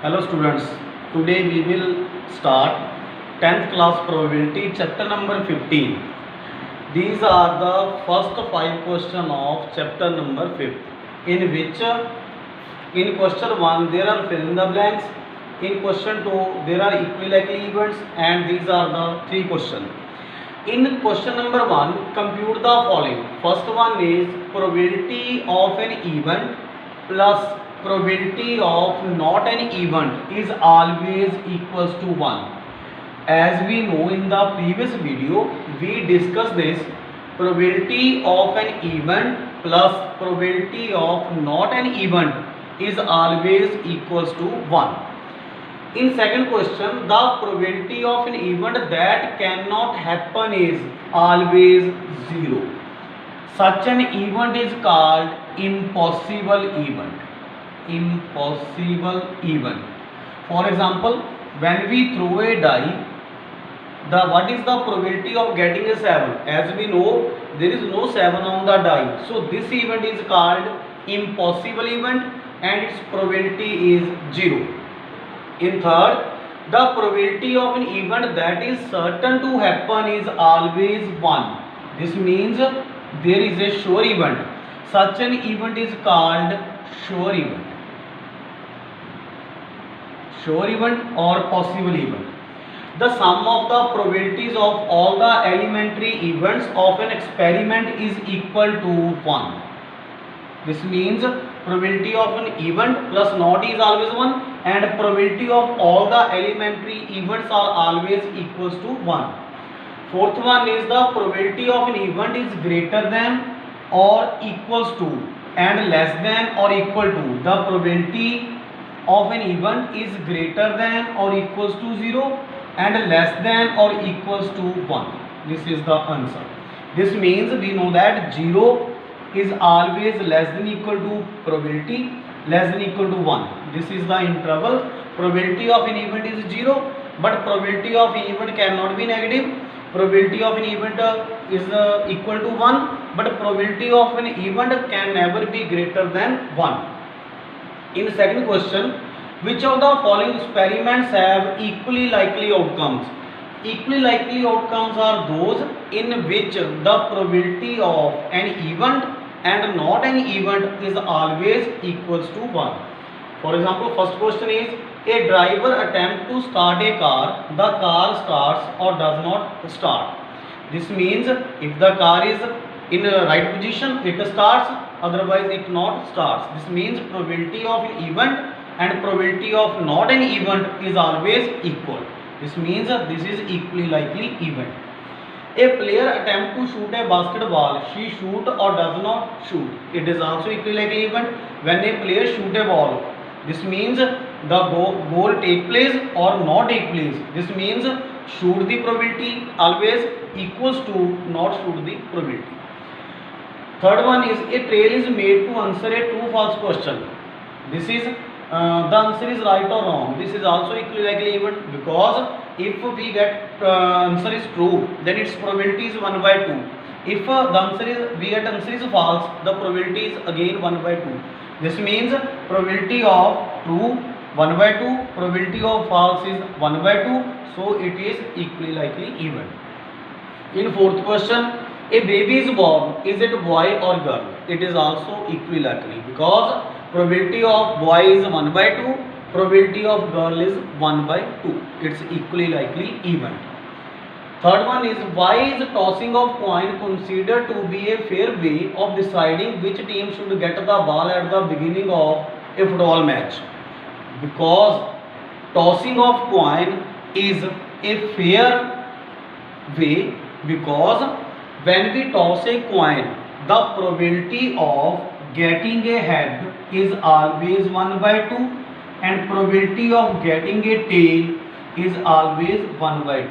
Hello students, today we will start 10th class probability chapter number 15. These are the first 5 questions of chapter number 5, in which in question 1 there are fill in the blanks, in question 2 there are equally likely events, and these are the 3 questions. In question number 1, compute the following. First one is probability of an event plus probability of not an event is always equals to 1. As we know, in the previous video we discussed this. Probability of an event plus probability of not an event is always equals to 1. In second question, the probability of an event that cannot happen is always 0. Such an event is called impossible event. Impossible event. For example, when we throw a die, what is the probability of getting a 7? As we know, there is no 7 on the die. So this event is called impossible event and its probability is 0. In third, the probability of an event that is certain to happen is always 1. This means there is a sure event. Such an event is called sure event. Sure event or possible event. The sum of the probabilities of all the elementary events of an experiment is equal to 1. This means probability of an event plus not is always 1, and probability of all the elementary events are always equals to 1. Fourth one is the probability of an event is greater than or equals to and less than or equal to. The probability of an event is greater than or equals to 0 and less than or equals to 1. This is the answer. This means we know that 0 is always less than equal to probability less than equal to 1. This is the interval. Probability of an event is 0, but probability of an event cannot be negative. Probability of an event is equal to 1, but probability of an event can never be greater than 1. In the second question, which of the following experiments have equally likely outcomes? Equally likely outcomes are those in which the probability of an event and not an event is always equals to 1. For example, first question is, a driver attempt to start a car, the car starts or does not start. This means if the car is in the right position, it starts, otherwise it not starts. This means probability of an event and probability of not an event is always equal. This means this is equally likely event. A player attempt to shoot a basketball, she shoot or does not shoot. It is also equally likely event. When a player shoot a ball, this means the goal take place or not take place. This means shoot the probability always equals to not shoot the probability. Third one is, a trail is made to answer a true false question. This is the answer is right or wrong. This is also equally likely event, because if we get answer is true, then its probability is 1 by 2. If the answer is we get answer is false, the probability is again 1 by 2. This means probability of true 1 by 2, probability of false is 1 by 2, so it is equally likely event. In fourth question, a baby is born, is it boy or girl? It is also equally likely, because probability of boy is 1 by 2, probability of girl is 1 by 2. It's equally likely event. Third one is, why is tossing of coin considered to be a fair way of deciding which team should get the ball at the beginning of a football match? Because tossing of coin is a fair way, because when we toss a coin, the probability of getting a head is always 1 by 2 and probability of getting a tail is always 1 by 2.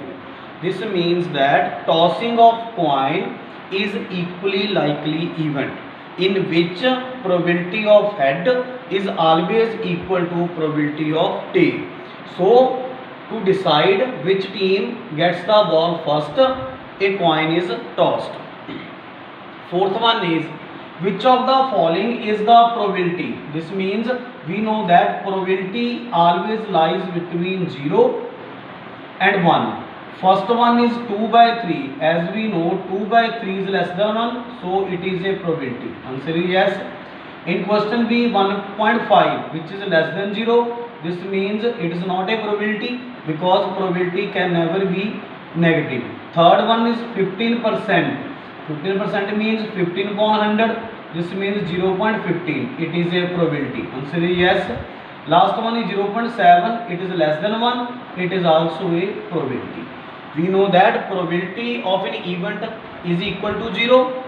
This means that tossing of coin is equally likely event, in which probability of head is always equal to probability of tail. So to decide which team gets the ball first, a coin is tossed. Fourth one is, Which of the following is the probability? This means we know that probability always lies between 0 and 1. First one is 2 by 3. As we know, 2 by 3 is less than 1, so it is a probability. Answer is yes. In question B, 1.5 which is less than 0, this means it is not a probability because probability can never be negative. Third one is 15%. 15% means 15 upon 100. This means 0.15. It is a probability. Answer is yes. Last one is 0.7. It is less than 1. It is also a probability. We know that probability of an event is equal to 0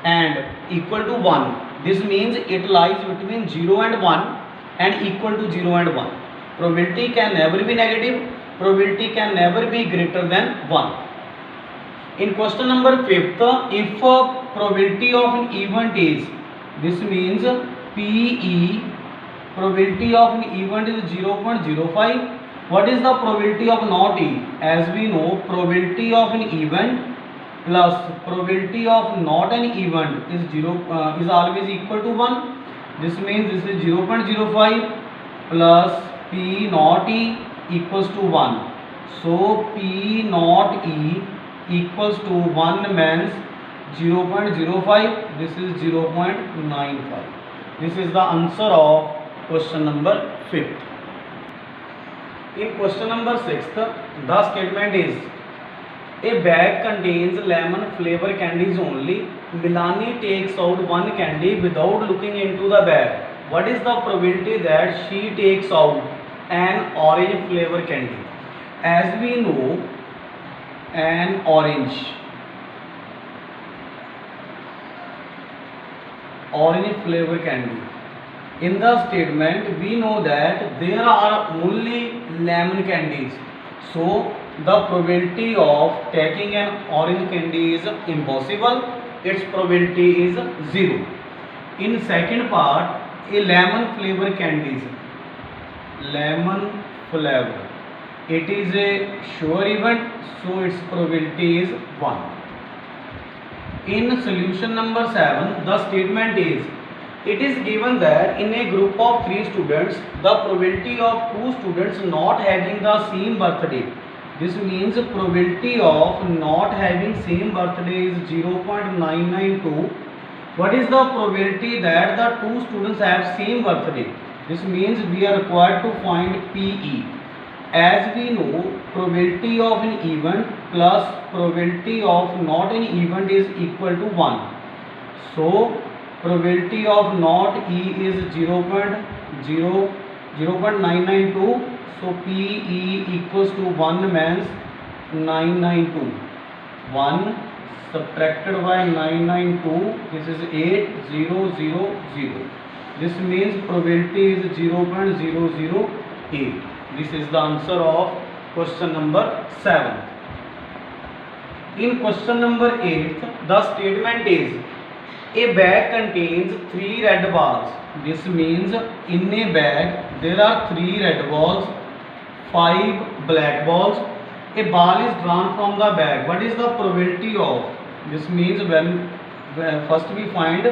and equal to 1. This means it lies between 0 and 1 and equal to 0 and 1. Probability can never be negative. Probability can never be greater than 1. In question number 5th, if probability of an event is, this means PE, probability of an event is 0.05. What is the probability of not E? As we know, probability of an event plus probability of not an event is always equal to 1. This means this is 0.05 plus P not E equals to 1. So P not E equals to 1 means 0.05. This is 0.95. This is the answer of question number 5th. In question number 6th, the statement is, a bag contains lemon flavor candies only. Milani takes out one candy without looking into the bag. What is the probability that she takes out an orange flavor candy? As we know, an orange flavor candy. In the statement, we know that there are only lemon candies. So the probability of taking an orange candy is impossible. Its probability is 0. In second part, a lemon flavor candies. Lemon flavor. It is a sure event, so its probability is 1. In solution number 7, the statement is, it is given that in a group of 3 students, the probability of 2 students not having the same birthday. This means probability of not having same birthday is 0.992. What is the probability that the 2 students have same birthday? This means we are required to find PE. As we know, probability of an event plus probability of not an event is equal to 1. So probability of not E is 0.992. So PE equals to 1 means 992. 1 subtracted by 992, this is 8000. This means probability is 0.008. This is the answer of question number 7. In question number 8, the statement is, a bag contains 3 red balls. This means in a bag there are 3 red balls, 5 black balls. A ball is drawn from the bag. What is the probability of? This means when first we find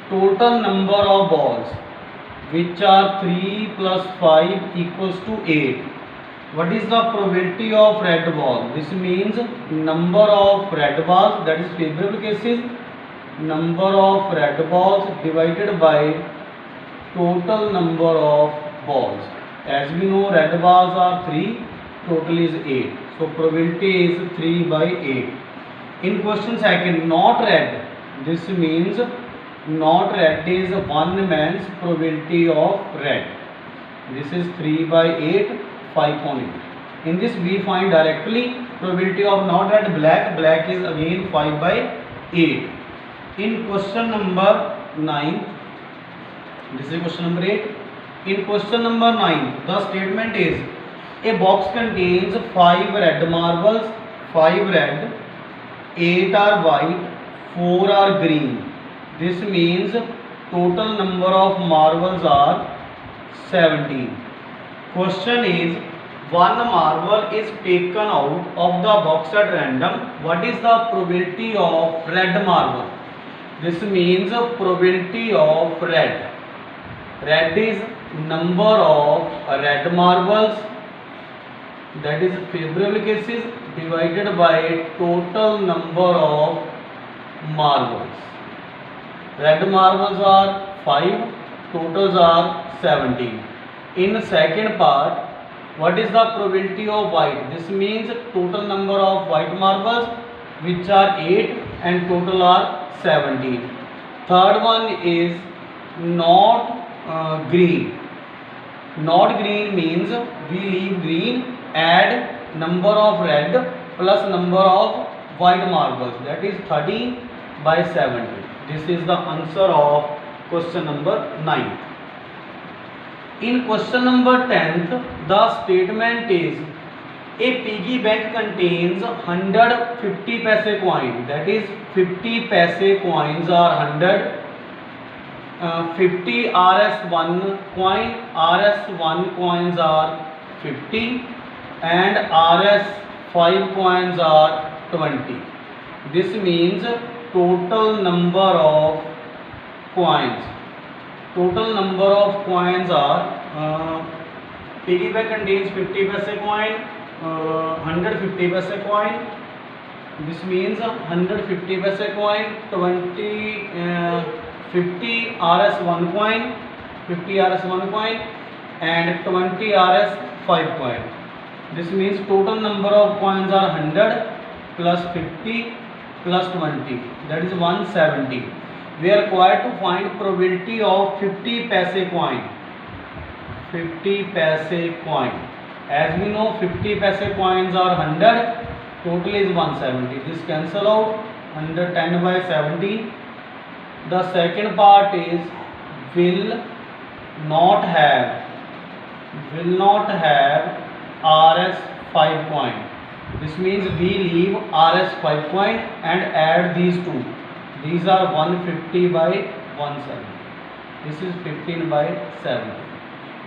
total number of balls, which are 3 plus 5 equals to 8. What is the probability of red ball? This means number of red balls, that is favorable cases, number of red balls divided by total number of balls. As we know, red balls are 3, total is 8. So probability is 3 by 8. In question second, not red. This means not red is 1 means probability of red. This is 3 by 8, 5 on 8. In this we find directly probability of not red, black. Black is again 5 by 8. In question number 9, this is question number 8. In question number 9, the statement is, a box contains 5 red marbles, 5 red, 8 are white, 4 are green. This means total number of marbles are 17. Question is, one marble is taken out of the box at random. What is the probability of red marble? This means probability of red. Red is number of red marbles, that is favorable cases, divided by total number of marbles. Red marbles are 5, totals are 17. In second part, what is the probability of white? This means total number of white marbles, which are 8 and total are 17. Third one is not green. Not green means we leave green, add number of red plus number of white marbles, that is 13 by 70. This is the answer of question number 9. In question number 10th, the statement is a piggy bank contains 150 paise coin, that is 50 paise coins are 100. 50 RS1 coin, RS1 coins are 50 and RS5 coins are 20. This means total number of coins. Total number of coins are piggy bank contains 50 paise coin, 150 paise coin. This means 150 paise coin, 50 RS1 coin, 50 RS1 coin and 20 RS5 coin. This means total number of coins are 100 plus 50 plus 20, that is 170. We are required to find probability of 50 paise coin. 50 paise coin. As we know, 50 paise coins are 100, total is 170. This cancel out, 110 by 70. The second part is will not have RS5 coin. This means we leave RS5 coin and add these two. These are 150 by 170. This is 15 by 70.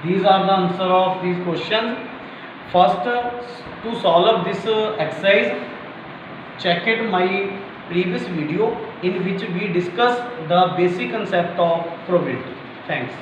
These are the answer of these questions. First, to solve this exercise, check it my previous video in which we discuss the basic concept of probability. Thanks.